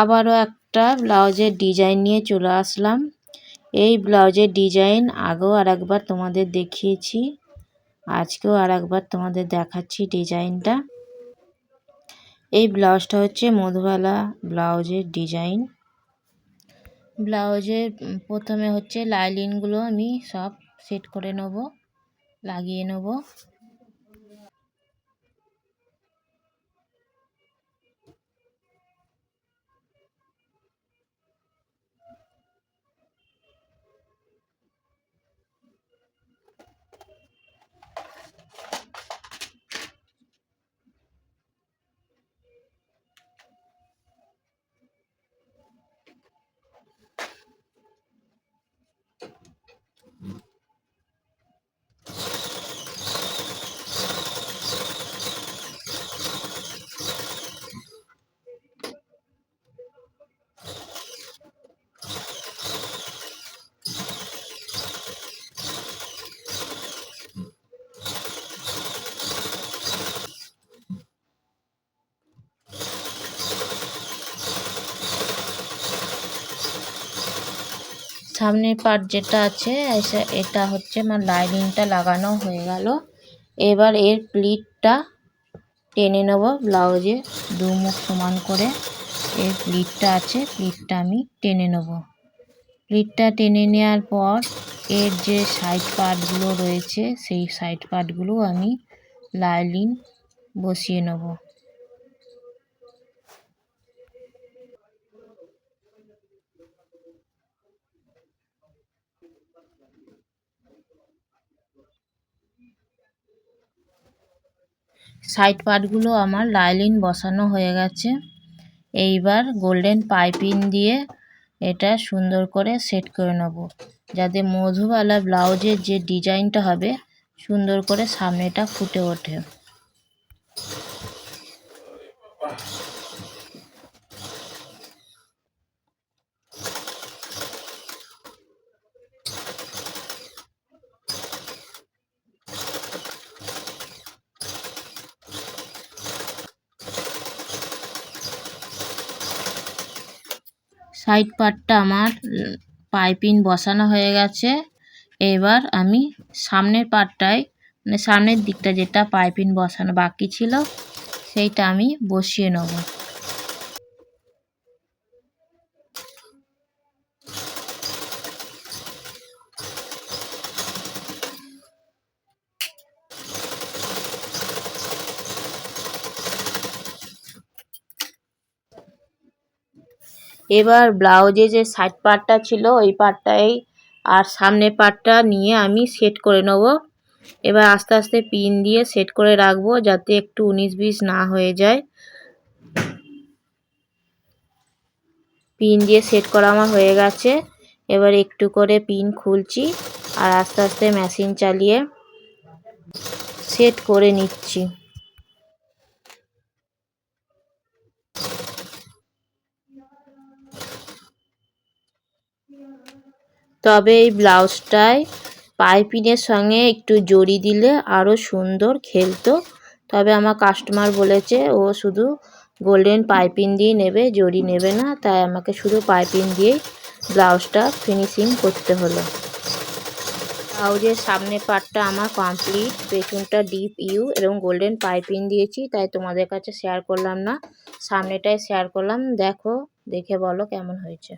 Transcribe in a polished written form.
আবারও একটা ব্লাউজের ডিজাইন নিয়ে চলে আসলাম। এই ব্লাউজের ডিজাইন আগেও আরেকবার তোমাদের দেখিয়েছি, আজকেও আরেকবার তোমাদের দেখাচ্ছি ডিজাইনটা। এই ব্লাউজটা হচ্ছে মধুবালা ব্লাউজের ডিজাইন। ব্লাউজের প্রথমে হচ্ছে লাইনিংগুলো আমি সব সেট করে নেব, লাগিয়ে নেব। সামনের পার্ট যেটা আছে এটা হচ্ছে আমার লাইনিংটা লাগানো হয়ে গেল। এবার এর প্লিটটা টেনে নেব, ব্লাউজে দু মুখ সমান করে এর প্লিটটা আছে, প্লিটটা আমি টেনে নেব। প্লিটটা টেনে নেওয়ার পর এর যে সাইড পার্টগুলো রয়েছে সেই সাইড পার্টগুলো আমি লাইনিং বসিয়ে নেব। সাইড পার্টগুলো আমার লাইনিং বসানো হয়ে গেছে। এইবার গোল্ডেন পাইপিং দিয়ে এটা সুন্দর করে সেট করে নেব, যাতে মধুবালা ব্লাউজের যে ডিজাইনটা হবে সুন্দর করে সামনেটা ফুটে ওঠে। সাইড পার্টটা আমার পাইপিং বসানো হয়ে গেছে। এবার আমি সামনের পার্টটায় মানে সামনের দিকটা যেটা পাইপিং বসানো বাকি ছিল সেইটা আমি বসিয়ে নেব। এবার ব্লাউজে যে সাইড পার্টটা ছিল ওই পার্টটাই আর সামনের পার্টটা নিয়ে আমি সেট করে নেব। এবার আস্তে আস্তে পিন দিয়ে সেট করে রাখবো যাতে একটু 19-20 না হয়ে যায়। পিন দিয়ে সেট করা আমার হয়ে গেছে। এবার একটু করে পিন খুলছি আর আস্তে আস্তে মেশিন চালিয়ে সেট করে নিচ্ছি। তবে এই ব্লাউজটায় পাইপিংয়ের সঙ্গে একটু জড়ি দিলে আরও সুন্দর খেলতো। তবে আমার কাস্টমার বলেছে ও শুধু গোল্ডেন পাইপিং দিয়ে নেবে, জড়ি নেবে না, তাই আমাকে শুধু পাইপিং দিয়েই ব্লাউজটা ফিনিশিং করতে হলো। ব্লাউজের সামনের পার্টটা আমার কমপ্লিট, পেছনটা ডিপ ইউ এবং গোল্ডেন পাইপিং দিয়েছি তাই তোমাদের কাছে শেয়ার করলাম না, সামনেটাই শেয়ার করলাম। দেখো, দেখে বলো কেমন হয়েছে।